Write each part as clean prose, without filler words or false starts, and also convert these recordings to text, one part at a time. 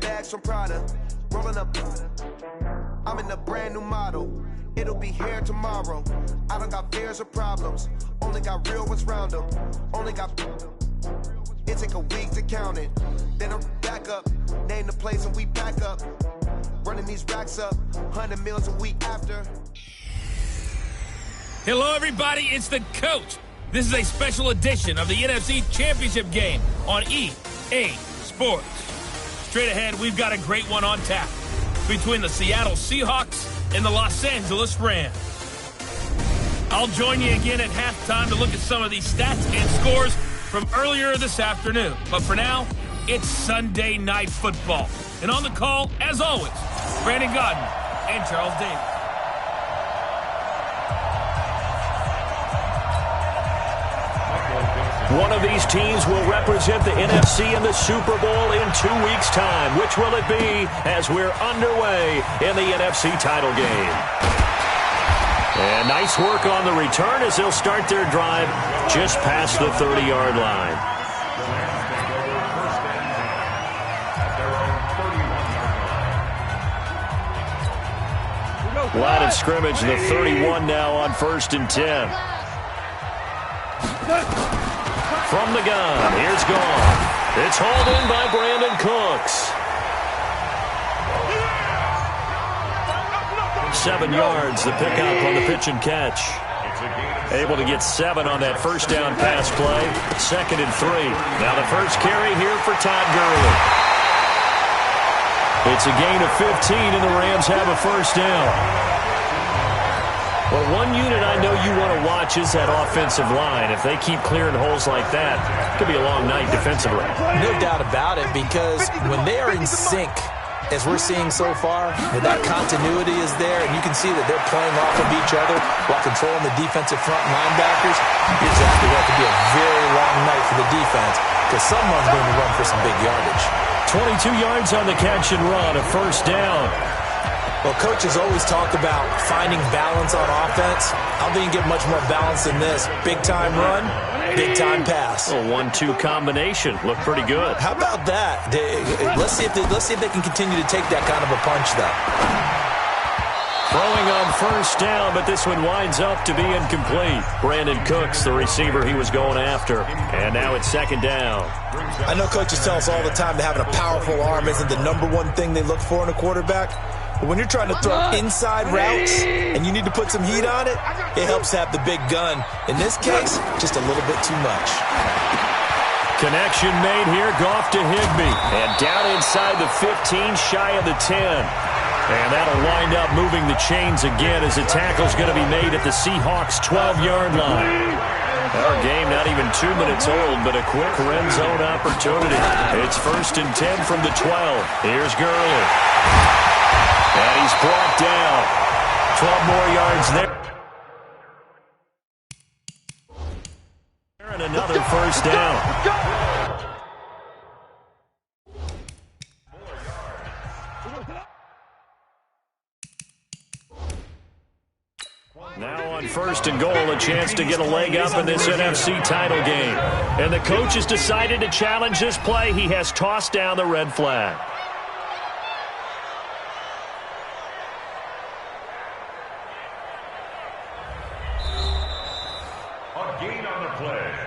bags from Prada, rolling up. I'm in a brand new model. It'll be here tomorrow. I don't got fears or problems. Only got real ones round them. Only got. It take a week to count it. Then I'm back up. Name the place and we pack up. Running these racks up. 100 meals a week after. Hello, everybody. It's the coach. This is a special edition of the NFC Championship game on EA Sports. Straight ahead, we've got a great one on tap between the Seattle Seahawks and the Los Angeles Rams. I'll join you again at halftime to look at some of these stats and scores from earlier this afternoon. But for now, it's Sunday Night Football. And on the call, as always, Brandon Godden and Charles Davis. One of these teams will represent the NFC in the Super Bowl in 2 weeks' time. Which will it be as we're underway in the NFC title game? And nice work on the return as they'll start their drive just past the 30-yard line. Line of scrimmage, the 31 now on 1st and 10. From the gun, here's Gone. It's hauled in by Brandon Cooks. 7 yards, the pickup on the pitch and catch. Able to get 7 on that first down pass play. 2nd and 3. Now the first carry here for Todd Gurley. It's a gain of 15, and the Rams have a first down. Well, one unit I know you want to watch is that offensive line. If they keep clearing holes like that, it could be a long night defensively. No doubt about it, because when they are in sync, as we're seeing so far, when that continuity is there, and you can see that they're playing off of each other while controlling the defensive front linebackers, you're exactly right. To be a very long night for the defense, because someone's going to run for some big yardage. 22 yards on the catch and run, a first down. Well, coaches always talk about finding balance on offense. I don't think you get much more balance than this. Big-time run, big-time pass. A 1-2 combination. Looked pretty good. How about that? Let's see if they can continue to take that kind of a punch, though. Throwing on first down, but this one winds up to be incomplete. Brandon Cooks, the receiver he was going after. And now it's 2nd down. I know coaches tell us all the time that having a powerful arm isn't the #1 thing they look for in a quarterback. But when you're trying to throw inside routes and you need to put some heat on it, it helps have the big gun. In this case, just a little bit too much. Connection made here, Goff to Higbee. And down inside the 15, shy of the 10. And that'll wind up moving the chains again as the tackle's going to be made at the Seahawks' 12-yard line. Our game not even 2 minutes old, but a quick red zone opportunity. It's 1st and 10 from the 12. Here's Gurley. And he's brought down. 12 more yards there. And another first down. Now on 1st and goal, a chance to get a leg up in this NFC title game. And the coach has decided to challenge this play. He has tossed down the red flag.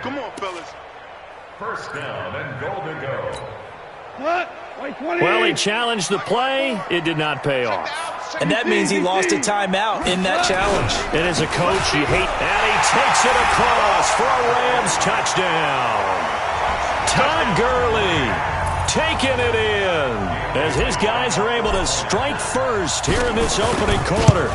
Come on, fellas. First down and goal to go. Well, he challenged the play. It did not pay off. And that means he lost a timeout in that challenge. And as a coach, you hate. And he takes it across for a Rams touchdown. Todd Gurley taking it in as his guys are able to strike first here in this opening quarter.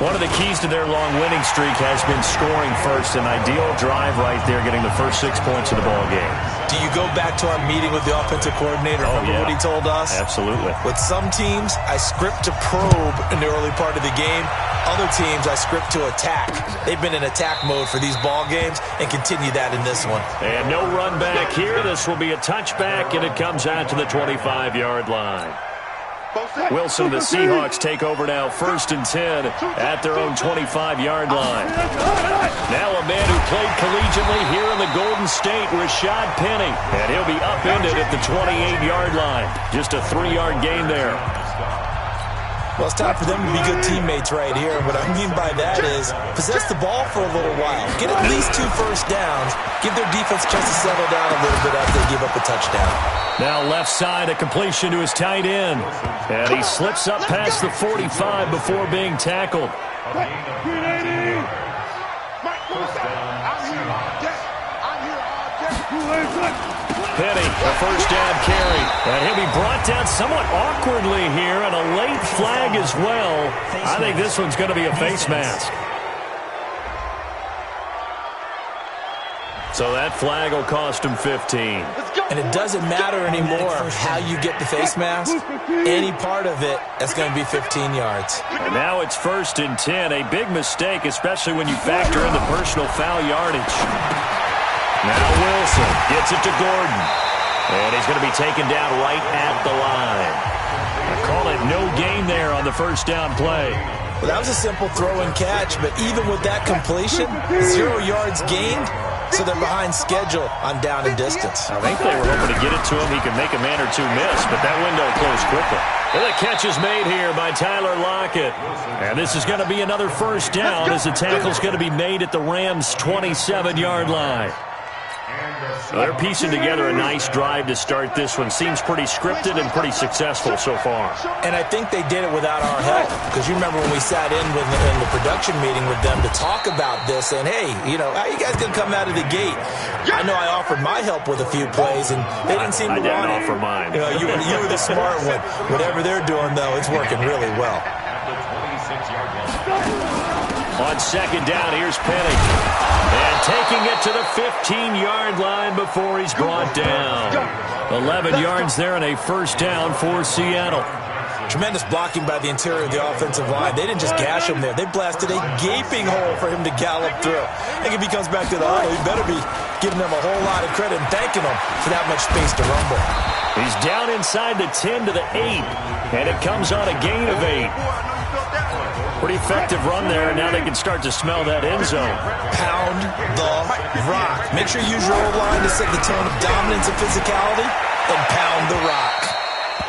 One of the keys to their long winning streak has been scoring first. An ideal drive right there, getting the first 6 points of the ball game. Do you go back to our meeting with the offensive coordinator? Remember what he told us? Absolutely. With some teams, I script to probe in the early part of the game. Other teams, I script to attack. They've been in attack mode for these ball games and continue that in this one. And no run back here. This will be a touchback, and it comes out to the 25-yard line. Wilson, the Seahawks take over now, 1st and 10 at their own 25-yard line. Now a man who played collegiately here in the Golden State, Rashad Penny. And he'll be up upended at the 28-yard line. Just a 3-yard gain there. Well, it's time for them to be good teammates right here. What I mean by that is possess the ball for a little while. Get at least 2 first downs. Give their defense a chance to settle down a little bit after they give up a touchdown. Now left side, a completion to his tight end. And he slips up past the 45 before being tackled. Penny, a first down carry. And he'll be brought down somewhat awkwardly here, and a late flag as well. I think this one's going to be a face mask. So that flag will cost him 15. And it doesn't matter anymore how you get the face mask. Any part of it, that's going to be 15 yards. And now it's 1st and 10. A big mistake, especially when you factor in the personal foul yardage. Now Wilson gets it to Gordon. And he's going to be taken down right at the line. I call it no gain there on the first down play. Well, that was a simple throw and catch, but even with that completion, 0 yards gained, so they're behind schedule on down and distance. I think they were hoping to get it to him. He could make a man or two miss, but that window closed quickly. And the catch is made here by Tyler Lockett. And this is going to be another first down as the tackle's going to be made at the Rams' 27-yard line. They're piecing together a nice drive to start this one. Seems pretty scripted and pretty successful so far. And I think they did it without our help. Because you remember when we sat in the production meeting with them to talk about this, and hey, you know, how you guys going to come out of the gate? I know I offered my help with a few plays, and they didn't seem to want it. I didn't offer mine. You know, you were the smart one. Whatever they're doing, though, it's working really well. On second down, here's Penny. And taking it to the 15-yard line before he's brought down. 11 yards there and a first down for Seattle. Tremendous blocking by the interior of the offensive line. They didn't just gash him there. They blasted a gaping hole for him to gallop through. I think if he comes back to the huddle, he better be giving them a whole lot of credit and thanking them for that much space to rumble. He's down inside the 10 to the 8, and it comes on a gain of 8. Pretty effective run there, and now they can start to smell that end zone. Pound the rock. Make sure you use your O-line to set the tone of dominance and physicality, and pound the rock.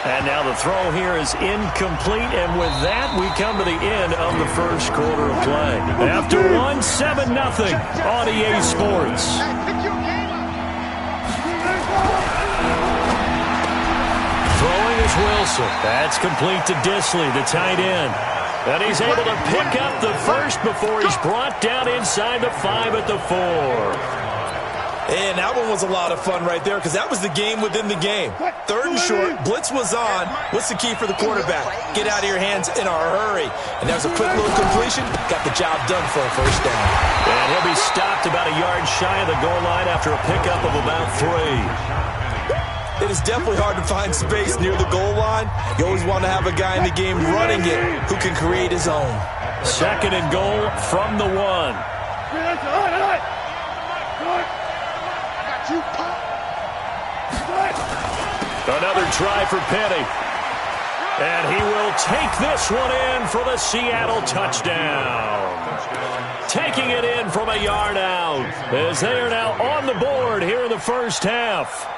And now the throw here is incomplete, and with that, we come to the end of the first quarter of play. After 7-0 on EA Sports. Throwing is Wilson. That's complete to Disley, the tight end. And he's able to pick up the first before he's brought down inside the 5 at the 4. And that one was a lot of fun right there because that was the game within the game. 3rd and short, blitz was on. What's the key for the quarterback? Get out of your hands in a hurry. And that was a quick little completion. Got the job done for a first down. And he'll be stopped about a yard shy of the goal line after a pickup of about 3. It is definitely hard to find space near the goal line. You always want to have a guy in the game running it who can create his own. 2nd and goal from the 1. Another try for Penny. And he will take this one in for the Seattle touchdown. Taking it in from a yard out as they are now on the board here in the first half.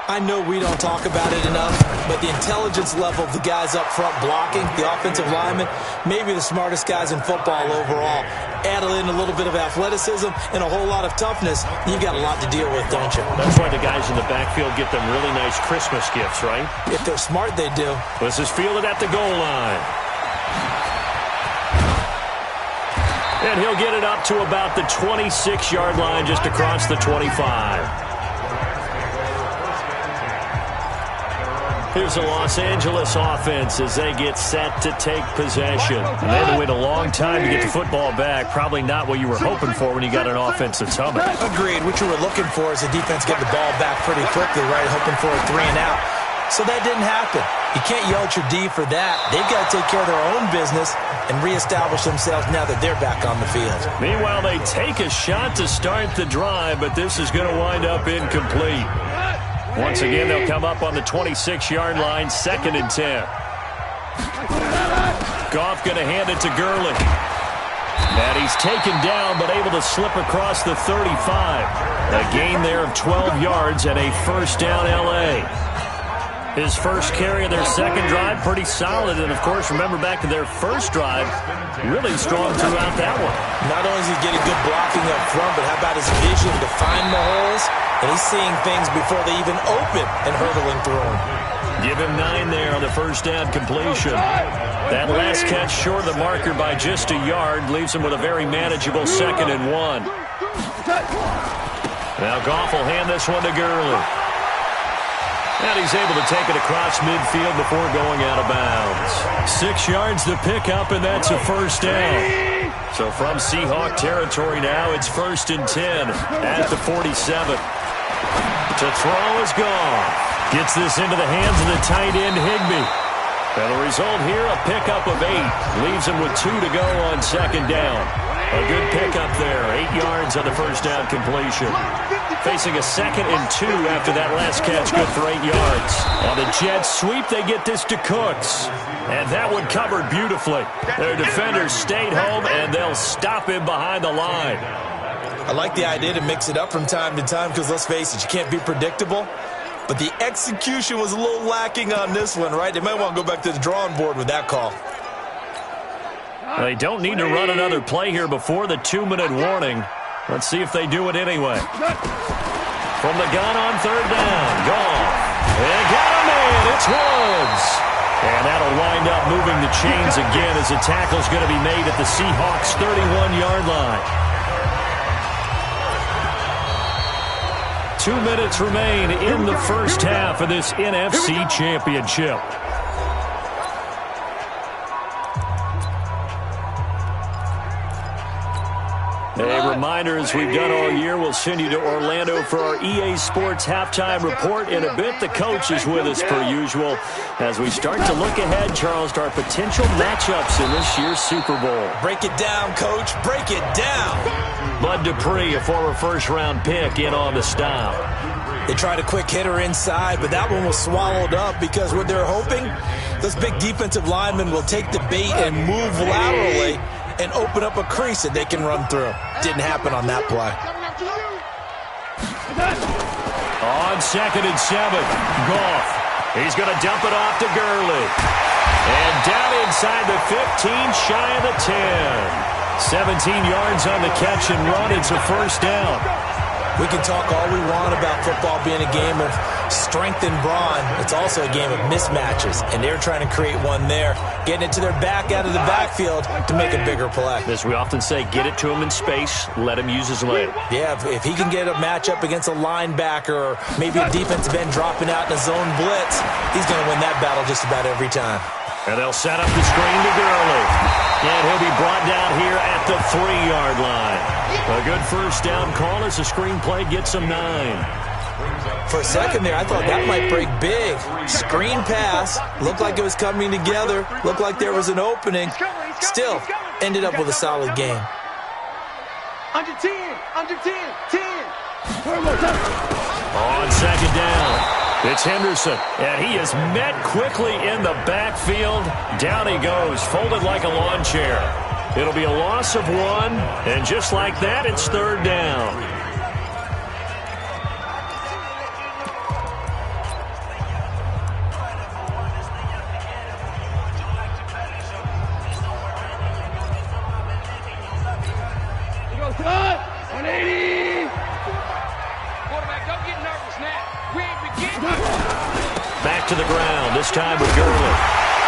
I know we don't talk about it enough, but the intelligence level of the guys up front blocking, the offensive linemen, maybe the smartest guys in football overall. Add in a little bit of athleticism and a whole lot of toughness, you've got a lot to deal with, don't you? That's why the guys in the backfield get them really nice Christmas gifts, right? If they're smart, they do. This is fielded at the goal line. And he'll get it up to about the 26-yard line just across the 25. Here's the Los Angeles offense as they get set to take possession. And they had to wait a long time to get the football back. Probably not what you were hoping for when you got an offense that's humming. Agreed. What you were looking for is the defense get the ball back pretty quickly, right? Hoping for a 3 and out. So that didn't happen. You can't yell at your D for that. They've got to take care of their own business and reestablish themselves now that they're back on the field. Meanwhile, they take a shot to start the drive, but this is going to wind up incomplete. Once again, they'll come up on the 26-yard line, 2nd and 10. Goff going to hand it to Gurley. And he's taken down, but able to slip across the 35. A gain there of 12 yards and a first down L.A. His first carry of their second drive, pretty solid. And, of course, remember back to their first drive, really strong throughout that one. Not only is he getting good blocking up front, but how about his vision to find the holes? And he's seeing things before they even open and hurdling through them. Give him 9 there on the first down completion. That last catch short of the marker by just a yard leaves him with a very manageable 2nd and 1. Now Goff will hand this one to Gurley. And he's able to take it across midfield before going out of bounds. 6 yards to pick up, and that's a first down. So from Seahawk territory now, it's 1st and 10 at the 47. To throw is Goff. Gets this into the hands of the tight end, Higbee. And the result here, a pickup of 8. Leaves him with 2 to go on 2nd down. A good pickup there. 8 yards on the first down completion. Facing a 2nd and 2 after that last catch, good for 8 yards. On the jet sweep, they get this to Cooks. And that one covered beautifully. Their defenders stayed home, and they'll stop him behind the line. I like the idea to mix it up from time to time because, let's face it, you can't be predictable. But the execution was a little lacking on this one, right? They might want to go back to the drawing board with that call. They don't need to run another play here before the 2-minute warning. Let's see if they do it anyway. From the gun on 3rd down. Goff. And got him in. It's Woods. And that'll wind up moving the chains again as the tackle's going to be made at the Seahawks' 31-yard line. 2 minutes remain in the first half of this NFC Championship. A reminder, as we've done all year, we'll send you to Orlando for our EA Sports halftime report in a bit. The coach is with us per usual as we start to look ahead, Charles, to our potential matchups in this year's Super Bowl. Break it down, Coach. Break it down. Bud Dupree, a former first-round pick, in on the stop. They tried a quick hitter inside, but that one was swallowed up because what they're hoping, those big defensive linemen will take the bait and move laterally and open up a crease that they can run through. Didn't happen on that play. On 2nd and 7, Goff. He's going to dump it off to Gurley. And down inside the 15, shy of the 10. 17 yards on the catch and run. It's a first down. We can talk all we want about football being a game of strength and brawn. It's also a game of mismatches, and they're trying to create one there, getting it to their back out of the backfield to make a bigger play. As we often say, get it to him in space, let him use his leg. Yeah, if he can get a matchup against a linebacker or maybe a defensive end dropping out in a zone blitz, he's going to win that battle just about every time. And they'll set up the screen to Gurley. And he'll be brought down here at the 3-yard line. A good first down call as the screenplay gets him 9. For a second there, I thought that might break big. Screen pass. Looked like it was coming together. Looked like there was an opening. Still, ended up with a solid game. Under 10, 10. On 2nd down. It's Henderson, and he is met quickly in the backfield. Down he goes, folded like a lawn chair. It'll be a loss of 1, and just like that, it's 3rd down. He goes, cut! 180! Quarterback, don't get nervous now. We ain't beginning. Back to the ground, this time with Gurley.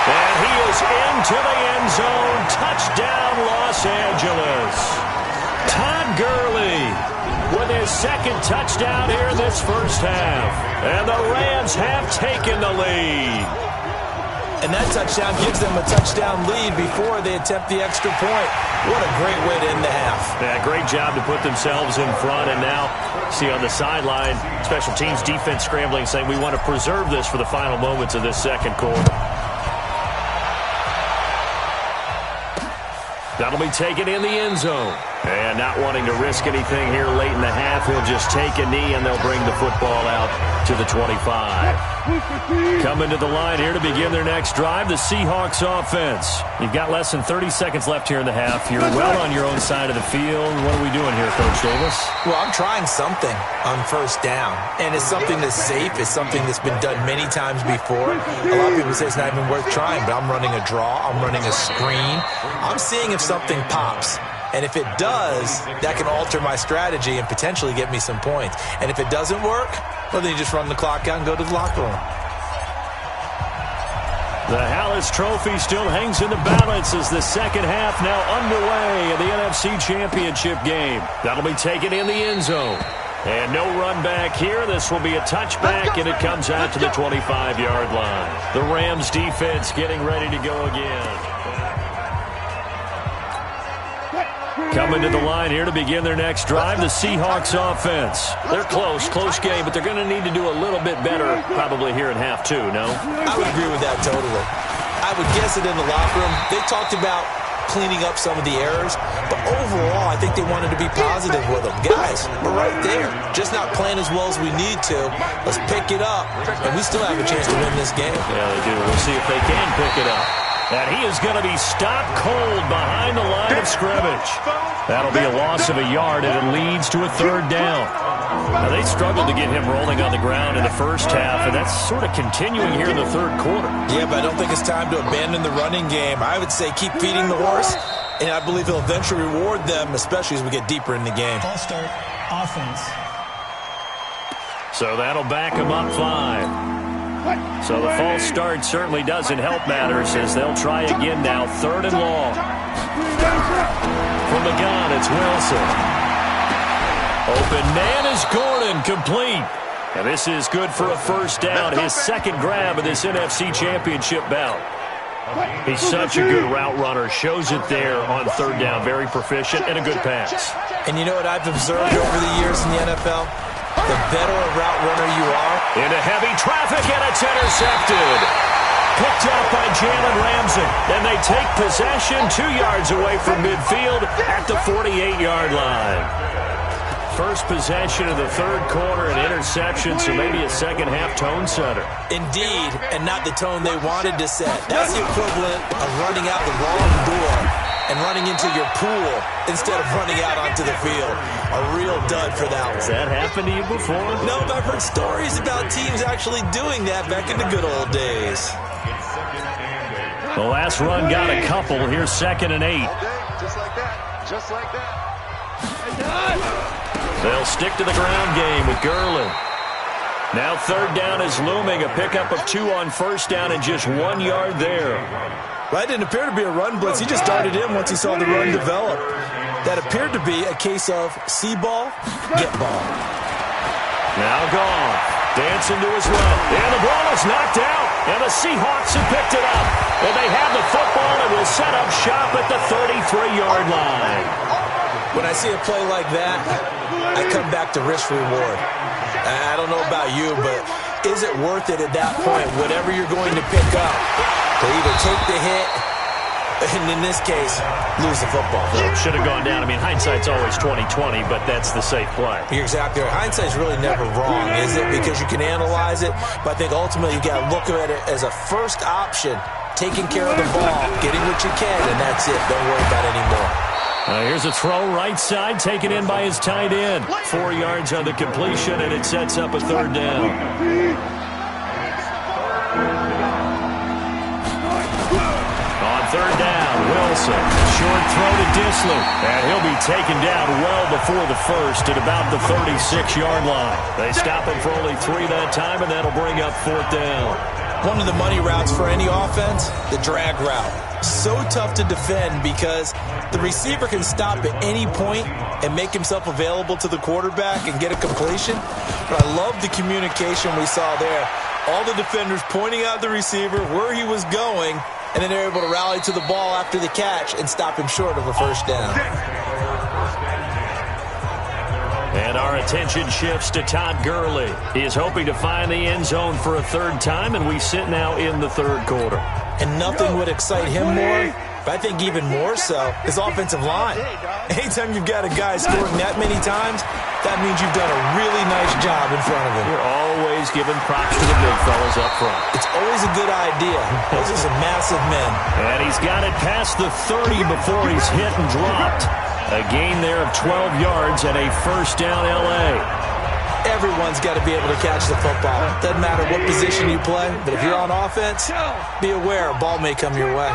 And he is into the end zone. Touchdown, Los Angeles. Todd Gurley with his 2nd touchdown here in this first half. And the Rams have taken the lead. And that touchdown gives them a touchdown lead before they attempt the extra point. What a great way to end the half. Yeah, great job to put themselves in front. And now, see on the sideline, special teams defense scrambling, saying we want to preserve this for the final moments of this second quarter. That'll be taken in the end zone. And not wanting to risk anything here late in the half, he'll just take a knee and they'll bring the football out to the 25. Coming to the line here to begin their next drive, the Seahawks offense. You've got less than 30 seconds left here in the half. You're well on your own side of the field. What are we doing here, Coach Davis? Well, I'm trying something on first down, and it's something that's safe. It's something that's been done many times before. A lot of people say it's not even worth trying, but I'm running a draw. I'm running a screen. I'm seeing if something pops. And if it does, that can alter my strategy and potentially get me some points. And if it doesn't work, well, then you just run the clock out and go to the locker room. The Hallis Trophy still hangs in the balance as the second half now underway in the NFC Championship game. That'll be taken in the end zone. And no run back here. This will be a touchback, and it comes out to the 25-yard line. The Rams defense getting ready to go again. Coming to the line here to begin their next drive, the Seahawks offense. They're close game, but they're going to need to do a little bit better probably here in half two, no? I would agree with that totally. I would guess it in the locker room. They talked about cleaning up some of the errors, but overall, I think they wanted to be positive with them. Guys, we're right there. Just not playing as well as we need to. Let's pick it up, and we still have a chance to win this game. Yeah, they do. We'll see if they can pick it up. And he is going to be stopped cold behind the line of scrimmage. That'll be a loss of a yard, and it leads to a third down. Now, they struggled to get him rolling on the ground in the first half, and that's sort of continuing here in the third quarter. Yeah, but I don't think it's time to abandon the running game. I would say keep feeding the horse, and I believe he'll eventually reward them, especially as we get deeper in the game. False start, offense. So that'll back him up 5. So the false start certainly doesn't help matters as they'll try again now. Third and long. From the gun, it's Wilson. Open man is Gordon, complete. And this is good for a first down. His second grab of this NFC Championship bout. He's such a good route runner. Shows it there on third down. Very proficient and a good pass. And you know what I've observed over the years in the NFL? The better a route runner you are. Into heavy traffic, and it's intercepted. Picked up by Jalen Ramsey. And they take possession 2 yards away from midfield at the 48-yard line. First possession of the third quarter, an interception, so maybe a second-half tone setter. Indeed, and not the tone they wanted to set. That's the equivalent of running out the wrong door and running into your pool instead of running out onto the field. A real dud for that one. Has that happened to you before? No, but I've heard stories about teams actually doing that back in the good old days. The last run got a couple. Here's 2nd and 8. Just like that. Just like that. They'll stick to the ground game with Gurley. Now third down is looming. A pickup of 2 on first down and just 1 yard there. Well, that didn't appear to be a run blitz. He just darted in once he saw the run develop. That appeared to be a case of see ball, get ball. Now gone. Dancing to his left. And the ball is knocked out. And the Seahawks have picked it up. And they have the football and will set up shop at the 33-yard line. When I see a play like that, I come back to risk reward. I don't know about you, but is it worth it at that point, whatever you're going to pick up, to either take the hit, and in this case, lose the football? Should have gone down. I mean, hindsight's always 20/20, but that's the safe play. You're exactly right. Hindsight's really never wrong, is it? Because you can analyze it, but I think ultimately you got to look at it as a first option, taking care of the ball, getting what you can, and that's it. Don't worry about it anymore. Here's a throw right side, taken in by his tight end. 4 yards on the completion, and it sets up a third down. On third down, Wilson. Short throw to Disley. And he'll be taken down well before the first at about the 36-yard line. They stop him for only 3 that time, and that'll bring up fourth down. One of the money routes for any offense, the drag route. So tough to defend because the receiver can stop at any point and make himself available to the quarterback and get a completion. But I love the communication we saw there. All the defenders pointing out the receiver, where he was going, and then they're able to rally to the ball after the catch and stop him short of a first down. And our attention shifts to Todd Gurley. He is hoping to find the end zone for a third time, and we sit now in the third quarter. And nothing would excite him more But I think even more so is offensive line. Anytime you've got a guy scoring that many times, that means you've done a really nice job in front of him. You're always giving props to the big fellas up front. It's always a good idea. Those are some massive men. And he's got it past the 30 before he's hit and dropped. A gain there of 12 yards and a first down L.A. Everyone's got to be able to catch the football. Doesn't matter what position you play, but if you're on offense, be aware a ball may come your way.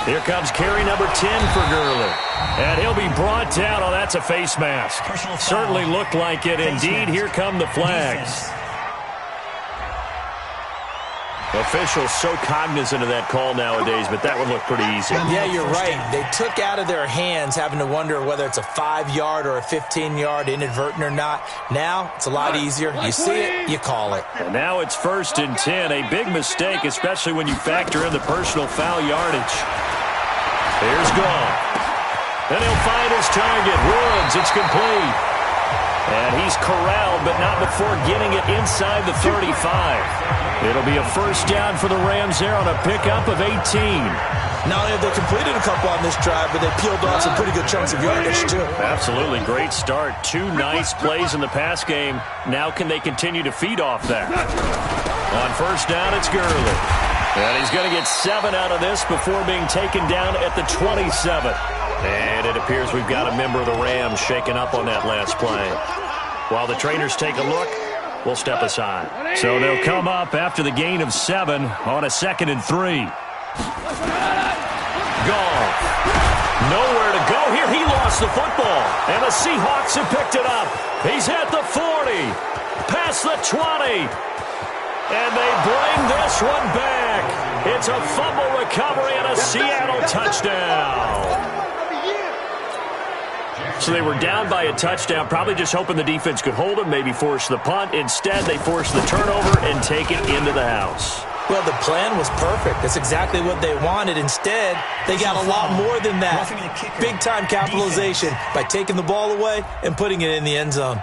Here comes carry number 10 for Gurley. And he'll be brought down. Oh, that's a face mask. Certainly looked like it. Indeed, here come the flags. Officials so cognizant of that call nowadays, but that one looked pretty easy. Yeah, you're right. They took out of their hands having to wonder whether it's a 5-yard or a 15-yard, inadvertent or not. Now, it's a lot easier. You see it, you call it. And now it's 1st and 10. A big mistake, especially when you factor in the personal foul yardage. Here's Goff. Then he'll find his target. Woods, it's complete. And he's corralled, but not before getting it inside the 35. It'll be a first down for the Rams there on a pickup of 18. Not only have they completed a couple on this drive, but they peeled off some pretty good chunks of yardage, too. Absolutely. Great start. 2 nice plays in the pass game. Now can they continue to feed off that? On first down, it's Gurley. And he's going to get 7 out of this before being taken down at the 27. And it appears we've got a member of the Rams shaken up on that last play. While the trainers take a look, we'll step aside. So they'll come up after the gain of 7 on a 2nd and 3. Goff. Nowhere to go here. He lost the football. And the Seahawks have picked it up. He's at the 40. Past the 20. And they bring this one back. It's a fumble recovery and a Seattle touchdown. So they were down by a touchdown, probably just hoping the defense could hold them, maybe force the punt. Instead, they forced the turnover and take it into the house. Well, the plan was perfect. That's exactly what they wanted. Instead, they got a lot more than that. Big-time capitalization by taking the ball away and putting it in the end zone.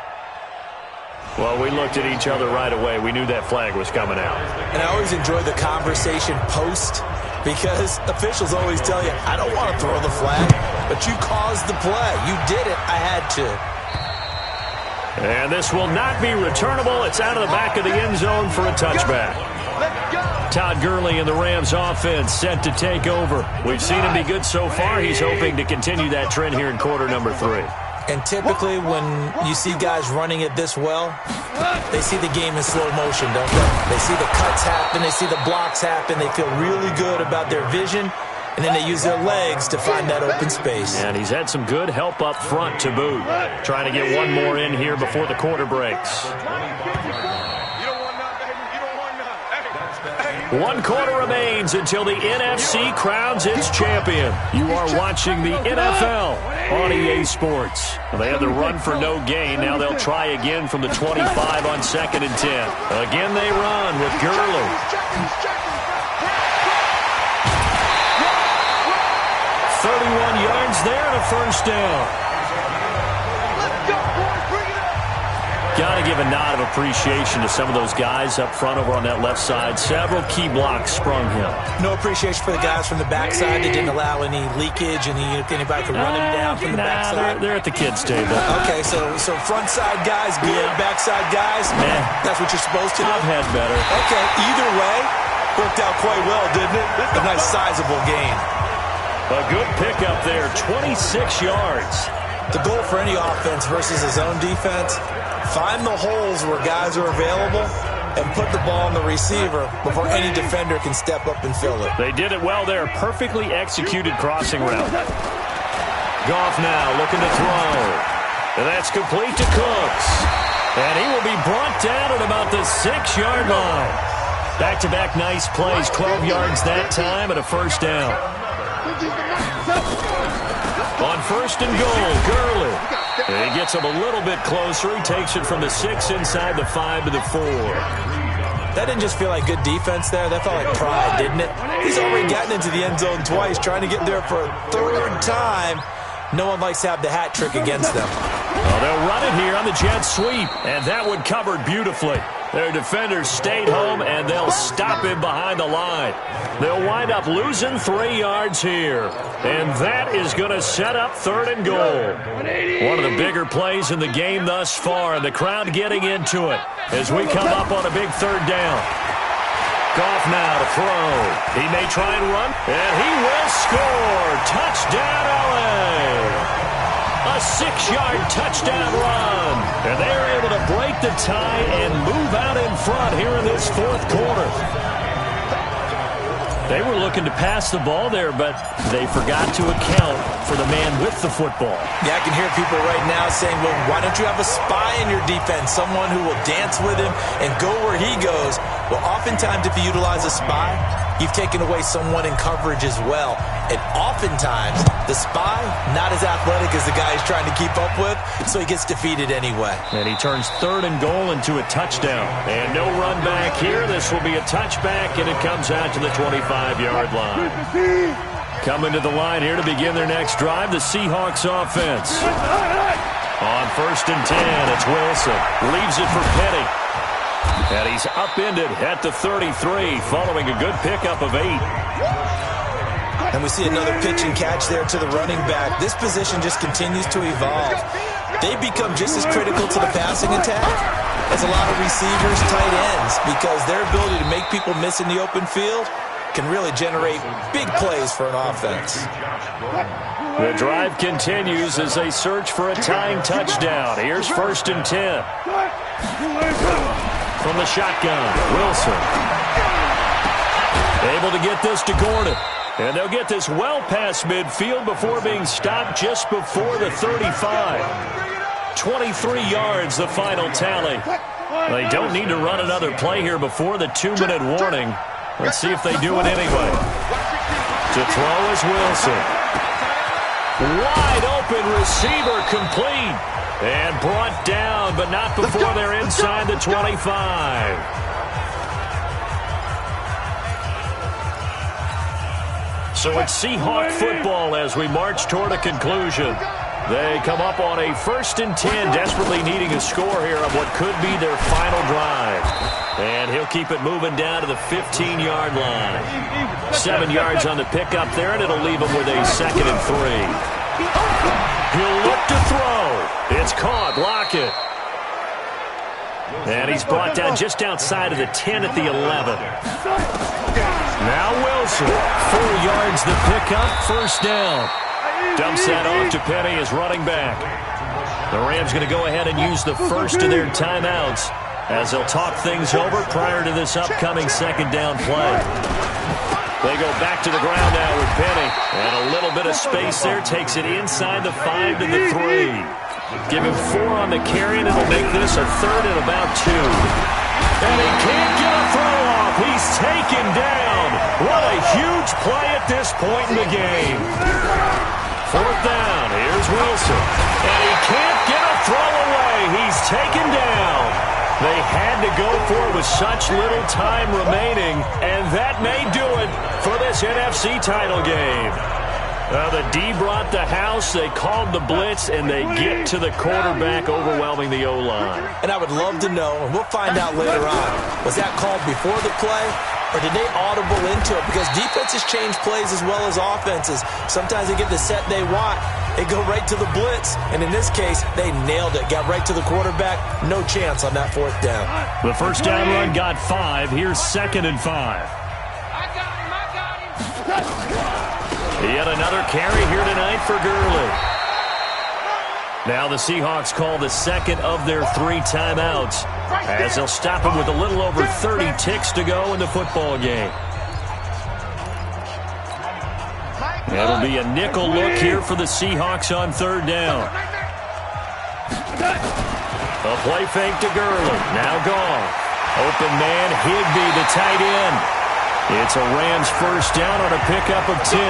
Well, we looked at each other right away. We knew that flag was coming out. And I always enjoy the conversation post because officials always tell you, I don't want to throw the flag, but you caused the play. You did it. I had to. And this will not be returnable. It's out of the back of the end zone for a touchback. Todd Gurley and the Rams offense set to take over. We've seen him be good so far. He's hoping to continue that trend here in quarter number 3. And typically when you see guys running it this well, they see the game in slow motion, don't they? They see the cuts happen. They see the blocks happen. They feel really good about their vision. And then they use their legs to find that open space. And he's had some good help up front to boot. Trying to get one more in here before the quarter breaks. 1 quarter remains until the NFC crowns its champion. You are watching the NFL on EA Sports. They had the run for no gain. Now they'll try again from the 25 on 2nd and 10. Again they run with Gurley. 31 yards there and a first down. Got to give a nod of appreciation to some of those guys up front over on that left side. Several key blocks sprung him. No appreciation for the guys from the backside. They didn't allow any leakage, and anybody could run him down from the backside. They're at the kids' table. Okay, so front side guys good, backside guys, that's what you're supposed to do? I've had better. Okay, either way, worked out quite well, didn't it? A nice sizable gain. A good pickup there, 26 yards. The goal for any offense versus his own defense, find the holes where guys are available and put the ball on the receiver before any defender can step up and fill it. They did it well there. Perfectly executed crossing route. Goff now looking to throw. And that's complete to Cooks. And he will be brought down at about the 6-yard line. Back-to-back nice plays. 12 yards that time and a first down. On 1st and goal, Gurley. And he gets him a little bit closer. He takes it from the 6 inside the 5 to the 4. That didn't just feel like good defense there. That felt like pride, didn't it? He's already gotten into the end zone twice, trying to get there for a 3rd time. No one likes to have the hat trick against them. Well, they'll run it here on the jet sweep. And that one covered beautifully. Their defenders stayed home, and they'll stop him behind the line. They'll wind up losing 3 yards here. And that is going to set up 3rd and goal. One of the bigger plays in the game thus far, and the crowd getting into it as we come up on a big 3rd down. Goff now to throw. He may try and run, and he will score. Touchdown, LA. A 6-yard touchdown run. And they're able to break the tie and move out in front here in this 4th quarter. They were looking to pass the ball there, but they forgot to account for the man with the football. Yeah, I can hear people right now saying, well, why don't you have a spy in your defense, someone who will dance with him and go where he goes? Well, oftentimes if you utilize a spy, you've taken away someone in coverage as well. And oftentimes, the spy, not as athletic as the guy he's trying to keep up with, so he gets defeated anyway. And he turns 3rd and goal into a touchdown. And no run back here. This will be a touchback, and it comes out to the 25-yard line. Coming to the line here to begin their next drive, the Seahawks offense. On 1st and 10, it's Wilson. Leaves it for Penny. And he's upended at the 33, following a good pickup of 8. And we see another pitch and catch there to the running back. This position just continues to evolve. They become just as critical to the passing attack as a lot of receivers, tight ends, because their ability to make people miss in the open field can really generate big plays for an offense. The drive continues as they search for a tying touchdown. Here's 1st and 10. From the shotgun, Wilson. Able to get this to Gordon. And they'll get this well past midfield before being stopped just before the 35. 23 yards, the final tally. They don't need to run another play here before the 2-minute warning. Let's see if they do it anyway. To throw is Wilson. Wide open receiver complete. And brought down, but not before they're inside the 25. So it's Seahawk football as we march toward a conclusion. They come up on a 1st and 10, desperately needing a score here on what could be their final drive. And he'll keep it moving down to the 15-yard line. 7 yards on the pickup there, and it'll leave them with a 2nd and 3. He'll look to throw. It's caught. Lockett. And he's brought down just outside of the 10 at the 11. Now Wilson. 4 yards the pickup. 1st down. Dumps that off to Penny as running back. The Rams going to go ahead and use the first of their timeouts as they'll talk things over prior to this upcoming 2nd down play. They go back to the ground now with Penny. And a little bit of space there takes it inside the 5 to the 3. Give him 4 on the carry, and it'll make this a 3rd and about 2. And he can't get a throw off. He's taken down. What a huge play at this point in the game. 4th down. Here's Wilson. And he can't get a throw away. He's taken down. They had to go for it with such little time remaining, and that may do it for this NFC title game. The D brought the house, they called the blitz, and they get to the quarterback, overwhelming the O-line. And I would love to know, and we'll find out later on, was that called before the play, or did they audible into it? Because defenses change plays as well as offenses. Sometimes they get the set they want. They go right to the blitz, and in this case, they nailed it. Got right to the quarterback. No chance on that 4th down. The 1st down run got 5. Here's 2nd and 5. I got him. Yet another carry here tonight for Gurley. Now the Seahawks call the 2nd of their 3 timeouts as they'll stop him with a little over 30 ticks to go in the football game. It'll be a nickel look here for the Seahawks on 3rd down. A play fake to Gurley. Now Goff. Open man, Higbee, the tight end. It's a Rams 1st down on a pickup of 10.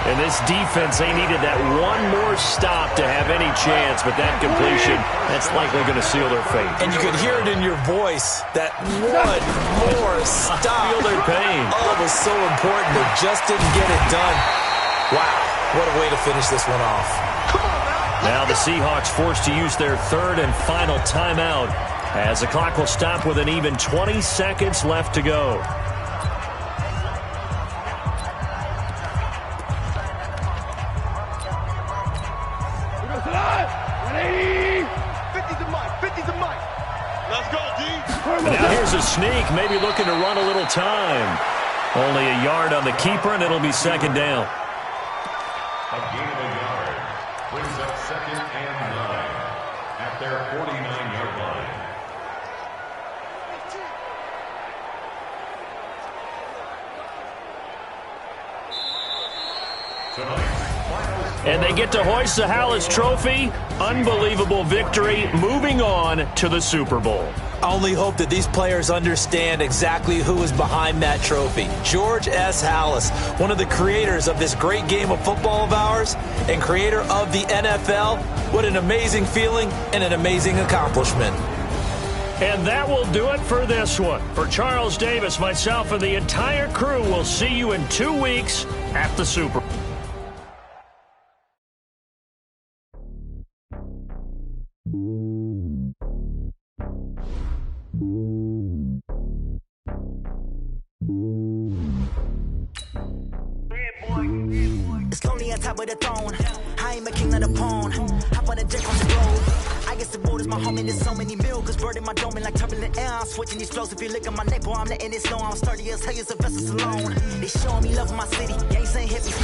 And this defense, they needed that one more stop to have any chance, but that completion, that's likely going to seal their fate. And you could hear it in your voice, that one more stop. I feel their pain. Oh, it was so important. They just didn't get it done. Wow, what a way to finish this one off. Now the Seahawks forced to use their third and final timeout as the clock will stop with an even 20 seconds left to go. And now here's a sneak, maybe looking to run a little time. Only a yard on the keeper, and it'll be second down. A gain of a yard brings up 2nd and 9 at their 49-yard line. And they get to hoist the Hallis Trophy. Unbelievable victory, moving on to the Super Bowl. I only hope that these players understand exactly who is behind that trophy. George S. Hallis, one of the creators of this great game of football of ours and creator of the NFL. What an amazing feeling and an amazing accomplishment. And that will do it for this one. For Charles Davis, myself, and the entire crew, we'll see you in 2 weeks at the Super Bowl. It's lonely on top of the throne. I am a king of the pawn. Hop on a jet on the road. I guess the board is my home and there's so many milkers. Bird in my dome and like turbulent air. I'm switching these flows. If you look at my neck, boy, I'm letting it snow. I'm sturdy as hell as a vessel alone. They showing me love in my city. Gang saying hippies.